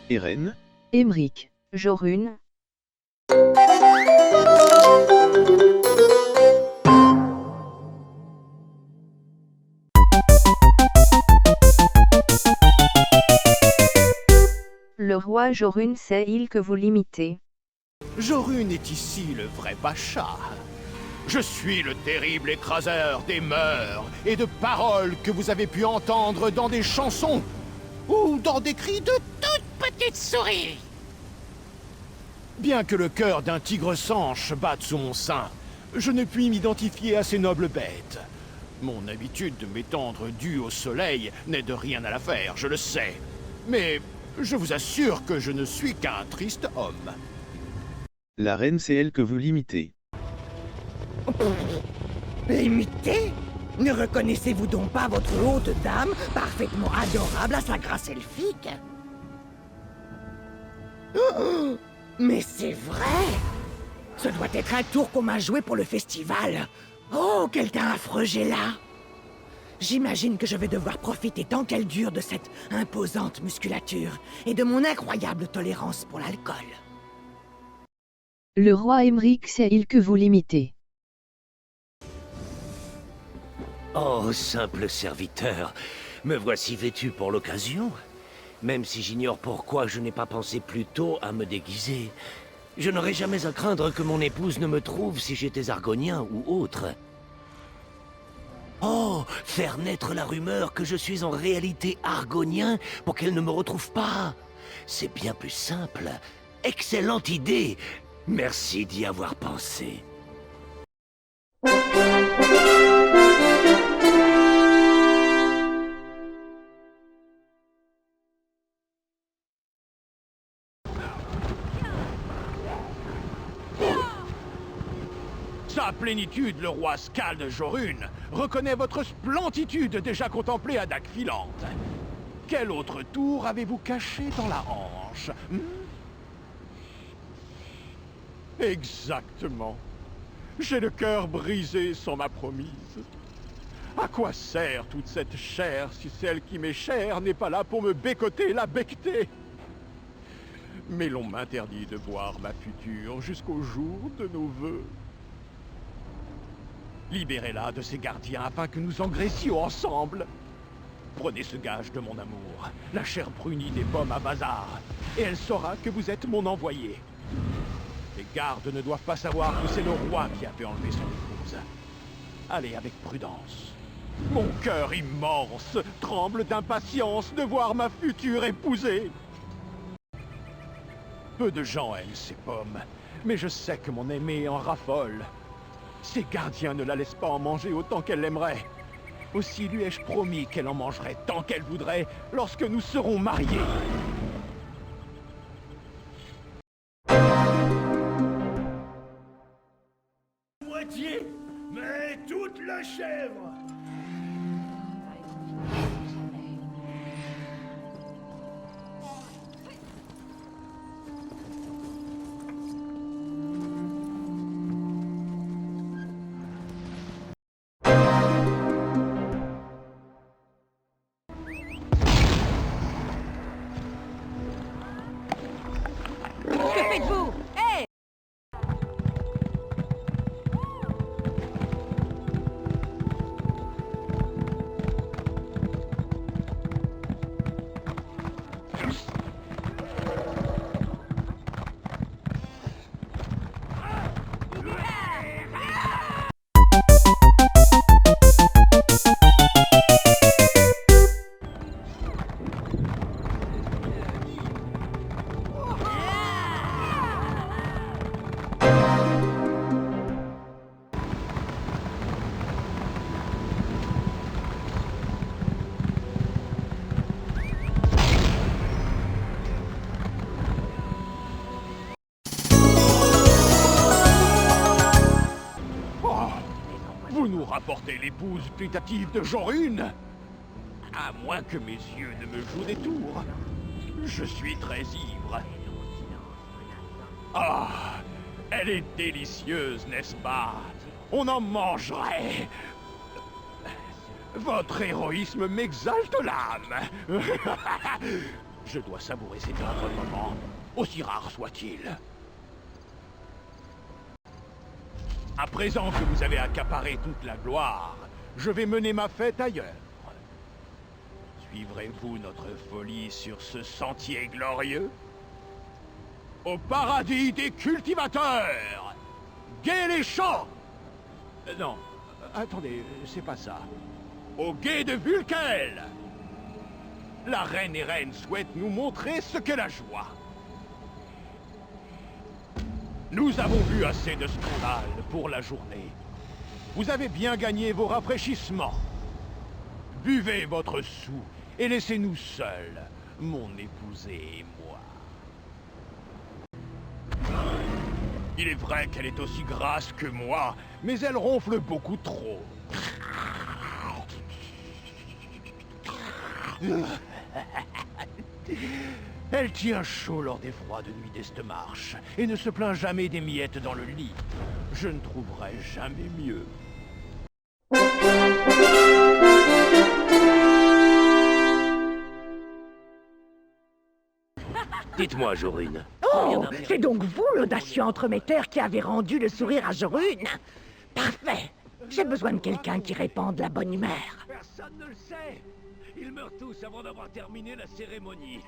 Eren, Émeric, Jorun. Le roi Jorun sait-il que vous l'imitez? Jorun est ici le vrai Pacha. Je suis le terrible écraseur des mœurs et de paroles que vous avez pu entendre dans des chansons ou dans des cris de toutes petites souris. Bien que le cœur d'un tigre sanche batte sous mon sein, je ne puis m'identifier à ces nobles bêtes. Mon habitude de m'étendre due au soleil n'est de rien à l'affaire, je le sais. Mais je vous assure que je ne suis qu'un triste homme. la reine c'est elle que vous l'imitez. Limité? Ne reconnaissez-vous donc pas votre haute dame, parfaitement adorable à sa grâce elfique? Oh, mais c'est vrai! Ce doit être un tour qu'on m'a joué pour le festival. Oh, quelqu'un affreux là! J'imagine que je vais devoir profiter tant qu'elle dure de cette imposante musculature et de mon incroyable tolérance pour l'alcool. Le roi Émeric sait-il que vous l'imitez? Oh, simple serviteur, me voici vêtu pour l'occasion. Même si j'ignore pourquoi je n'ai pas pensé plus tôt à me déguiser. Je n'aurais jamais à craindre que mon épouse ne me trouve si j'étais argonien ou autre. Oh, faire naître la rumeur que je suis en réalité argonien pour qu'elle ne me retrouve pas. C'est bien plus simple. Excellente idée. Merci d'y avoir pensé. Sa plénitude, le roi Skald Jorun, reconnaît votre splenditude déjà contemplée à Dagfilante. Quel autre tour avez-vous caché dans la hanche? Exactement. J'ai le cœur brisé sans ma promise. À quoi sert toute cette chair si celle qui m'est chère n'est pas là pour me bécoter la becqueter? Mais l'on m'interdit de voir ma future jusqu'au jour de nos vœux. Libérez-la de ses gardiens afin que nous engraissions ensemble. Prenez ce gage de mon amour, la chair brunie des pommes à bazar, et elle saura que vous êtes mon envoyé. Les gardes ne doivent pas savoir que c'est le roi qui a fait enlever son épouse. Allez avec prudence. Mon cœur immense tremble d'impatience de voir ma future épousée. Peu de gens aiment ces pommes, mais je sais que mon aimée en raffole. Ses gardiens ne la laissent pas en manger autant qu'elle l'aimerait. Aussi lui ai-je promis qu'elle en mangerait tant qu'elle voudrait lorsque nous serons mariés. Moitié, mais toute la chèvre! Que faites-vous? Hé! Vous nous rapportez l'épouse putative de Jorun? À moins que mes yeux ne me jouent des tours. Je suis très ivre. Ah, elle est délicieuse, n'est-ce pas? On en mangerait. Votre héroïsme m'exalte l'âme. Je dois savourer ces tendres moments, aussi rares soient-ils. À présent que vous avez accaparé toute la gloire, je vais mener ma fête ailleurs. Suivrez-vous notre folie sur ce sentier glorieux? Au paradis des cultivateurs! Gai les champs! Non, attendez, c'est pas ça. Au guet de Vulcael! La reine et reine souhaite nous montrer ce qu'est la joie. Nous avons vu assez de scandales pour la journée. Vous avez bien gagné vos rafraîchissements. Buvez votre soûl et laissez-nous seuls, mon épousée et moi. Il est vrai qu'elle est aussi grasse que moi, mais elle ronfle beaucoup trop. Elle tient chaud lors des froides nuits d'Estemarche et ne se plaint jamais des miettes dans le lit. Je ne trouverai jamais mieux. Dites-moi, Jorune. Oh, c'est donc vous, l'audacieux entremetteur, qui avez rendu le sourire à Jorune? Parfait. J'ai besoin de quelqu'un qui répande la bonne humeur. Personne ne le sait. Ils meurent tous avant d'avoir terminé la cérémonie.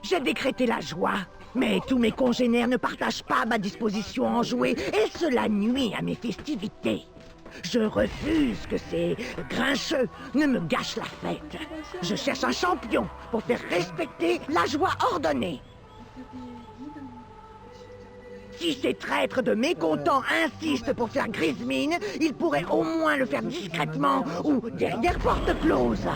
J'ai décrété la joie, mais tous mes congénères ne partagent pas ma disposition enjouée, et cela nuit à mes festivités. Je refuse que ces grincheux ne me gâchent la fête. Je cherche un champion pour faire respecter la joie ordonnée. Si ces traîtres de mécontents insistent pour faire grise mine, ils pourraient au moins le faire discrètement ou derrière porte close.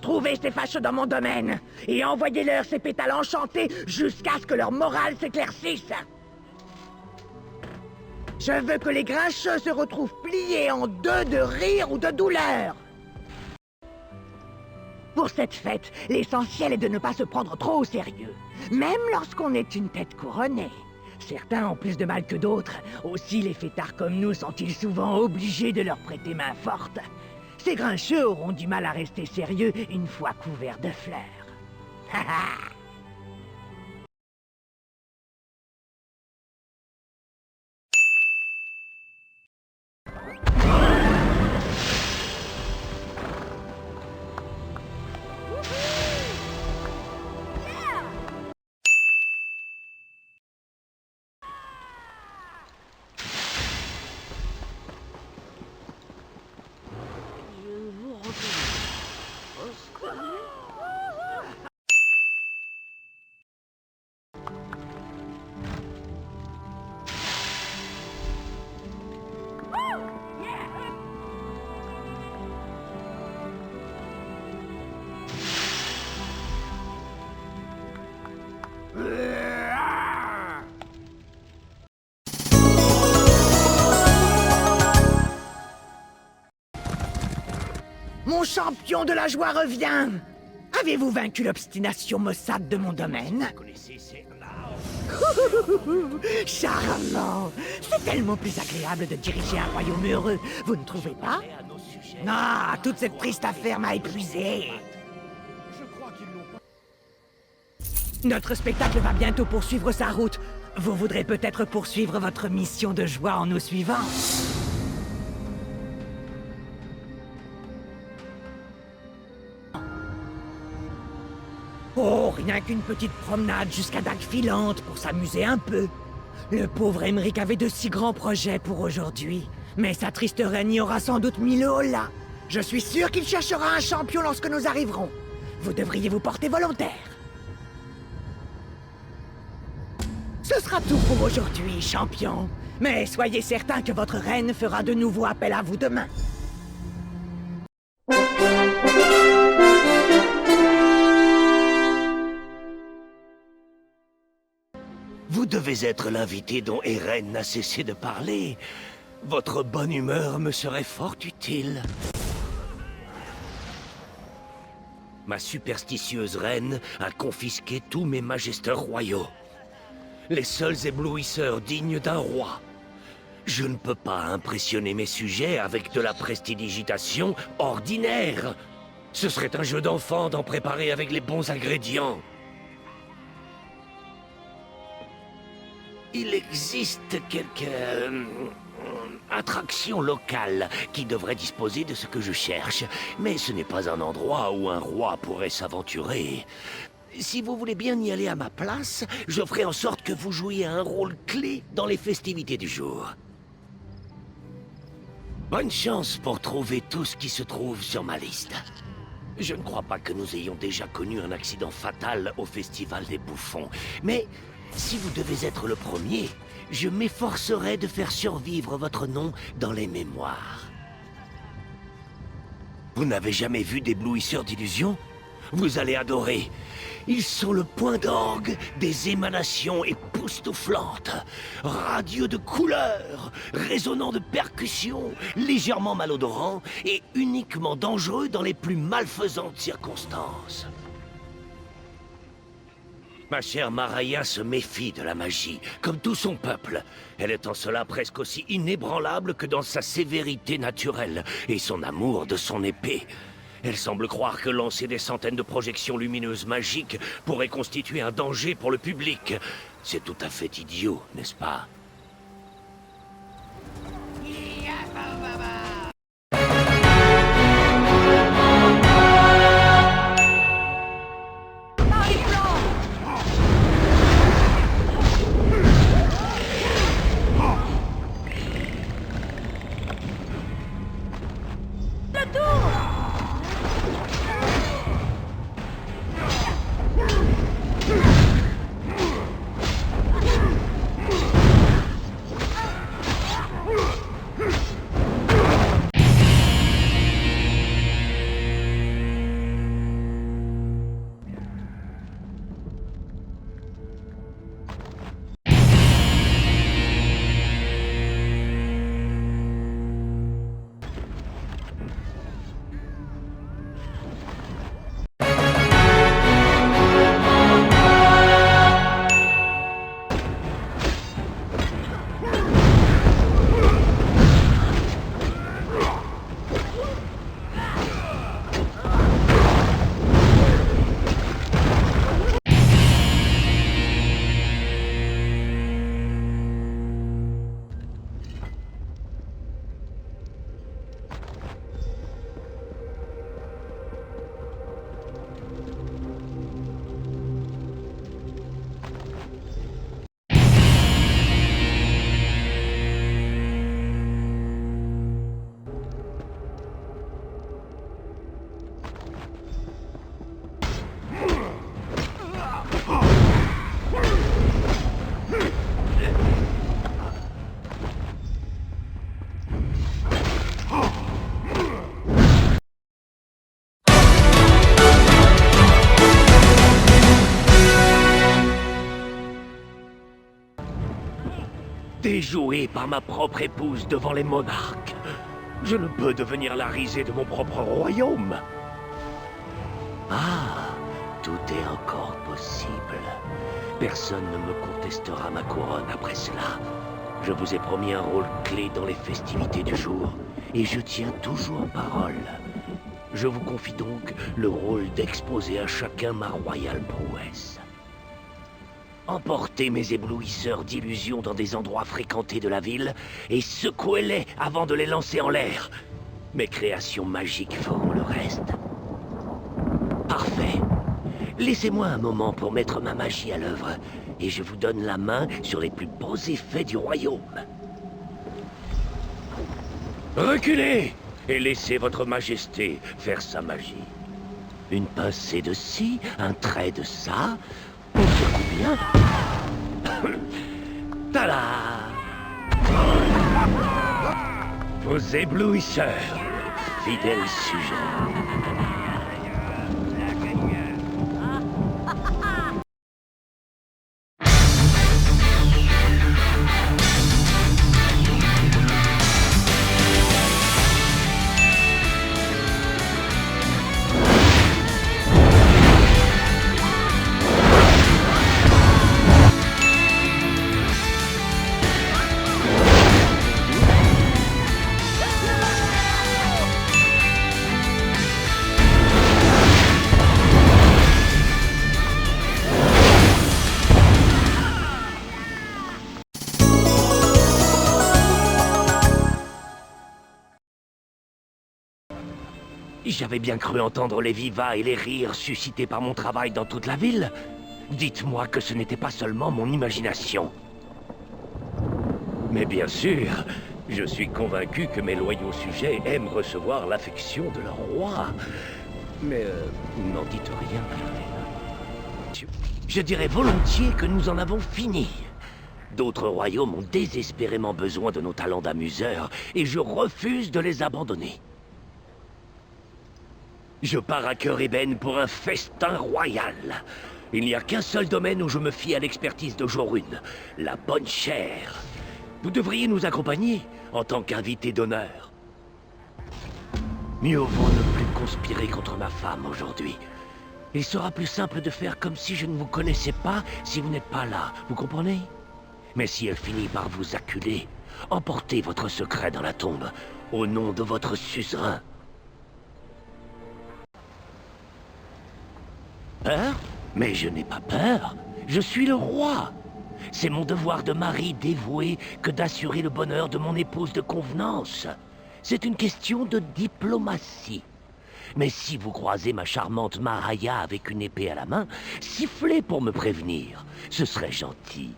Trouvez ces fâcheux dans mon domaine et envoyez-leur ces pétales enchantés jusqu'à ce que leur morale s'éclaircisse. Je veux que les grincheux se retrouvent pliés en deux de rire ou de douleur. Pour cette fête, l'essentiel est de ne pas se prendre trop au sérieux, même lorsqu'on est une tête couronnée. Certains ont plus de mal que d'autres, aussi les fêtards comme nous sont-ils souvent obligés de leur prêter main forte. Ces grincheux auront du mal à rester sérieux une fois couverts de fleurs. Mon champion de la joie revient! Avez-vous vaincu l'obstination maussade de mon domaine? Charmant! C'est tellement plus agréable de diriger un royaume heureux, vous ne trouvez pas? Ah, toute cette triste affaire m'a épuisé. Notre spectacle va bientôt poursuivre sa route. Vous voudrez peut-être poursuivre votre mission de joie en nous suivant. Oh, rien qu'une petite promenade jusqu'à dague filante pour s'amuser un peu. Le pauvre Aymeric avait de si grands projets pour aujourd'hui. Mais sa triste reine y aura sans doute mis le holà. Je suis sûr qu'il cherchera un champion lorsque nous arriverons. Vous devriez vous porter volontaire. Ce sera tout pour aujourd'hui, champion. Mais soyez certain que votre reine fera de nouveau appel à vous demain. Vous devez être l'invité dont Eren n'a cessé de parler. Votre bonne humeur me serait fort utile. Ma superstitieuse reine a confisqué tous mes magisteurs royaux. Les seuls éblouisseurs dignes d'un roi. Je ne peux pas impressionner mes sujets avec de la prestidigitation ordinaire. Ce serait un jeu d'enfant d'en préparer avec les bons ingrédients. Il existe quelques attractions locales qui devraient disposer de ce que je cherche, mais ce n'est pas un endroit où un roi pourrait s'aventurer. Si vous voulez bien y aller à ma place, je ferai en sorte que vous jouiez un rôle clé dans les festivités du jour. Bonne chance pour trouver tout ce qui se trouve sur ma liste. Je ne crois pas que nous ayons déjà connu un accident fatal au Festival des Bouffons, mais si vous devez être le premier, je m'efforcerai de faire survivre votre nom dans les mémoires. Vous n'avez jamais vu d'éblouisseurs d'illusions? Vous allez adorer. Ils sont le point d'orgue des émanations époustouflantes, radieux de couleurs, résonnants de percussions, légèrement malodorants et uniquement dangereux dans les plus malfaisantes circonstances. Ma chère Maraya se méfie de la magie, comme tout son peuple. Elle est en cela presque aussi inébranlable que dans sa sévérité naturelle et son amour de son épée. Elle semble croire que lancer des centaines de projections lumineuses magiques pourrait constituer un danger pour le public. C'est tout à fait idiot, n'est-ce pas? Déjoué par ma propre épouse devant les monarques. Je ne peux devenir la risée de mon propre royaume. Ah, tout est encore possible. Personne ne me contestera ma couronne après cela. Je vous ai promis un rôle clé dans les festivités du jour, et je tiens toujours parole. Je vous confie donc le rôle d'exposer à chacun ma royale prouesse. Emportez mes éblouisseurs d'illusions dans des endroits fréquentés de la ville et secouez-les avant de les lancer en l'air. Mes créations magiques feront le reste. Parfait. Laissez-moi un moment pour mettre ma magie à l'œuvre et je vous donne la main sur les plus beaux effets du royaume. Reculez et laissez votre majesté faire sa magie. Une pincée de ci, un trait de ça... On secoue bien. Tada! Vos éblouisseurs, fidèles sujets. J'avais bien cru entendre les vivas et les rires suscités par mon travail dans toute la ville. Dites-moi que ce n'était pas seulement mon imagination. Mais bien sûr, je suis convaincu que mes loyaux sujets aiment recevoir l'affection de leur roi. Mais n'en dites rien. Je dirais volontiers que nous en avons fini. D'autres royaumes ont désespérément besoin de nos talents d'amuseurs, et je refuse de les abandonner. Je pars à cœur ébène pour un festin royal. Il n'y a qu'un seul domaine où je me fie à l'expertise de Jorune, la bonne chère. Vous devriez nous accompagner en tant qu'invité d'honneur. Mieux vaut ne plus conspirer contre ma femme aujourd'hui. Il sera plus simple de faire comme si je ne vous connaissais pas si vous n'êtes pas là, vous comprenez? Mais si elle finit par vous acculer, emportez votre secret dans la tombe, au nom de votre suzerain. Peur? Mais je n'ai pas peur. Je suis le roi. C'est mon devoir de mari dévoué que d'assurer le bonheur de mon épouse de convenance. C'est une question de diplomatie. Mais si vous croisez ma charmante Mahaya avec une épée à la main, sifflez pour me prévenir. Ce serait gentil.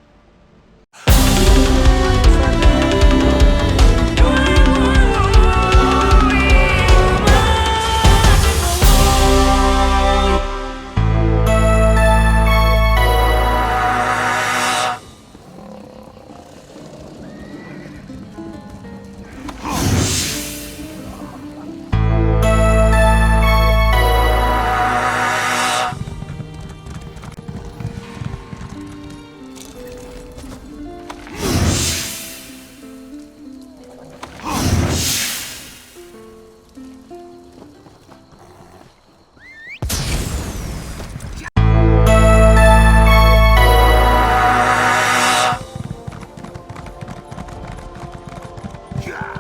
Yeah!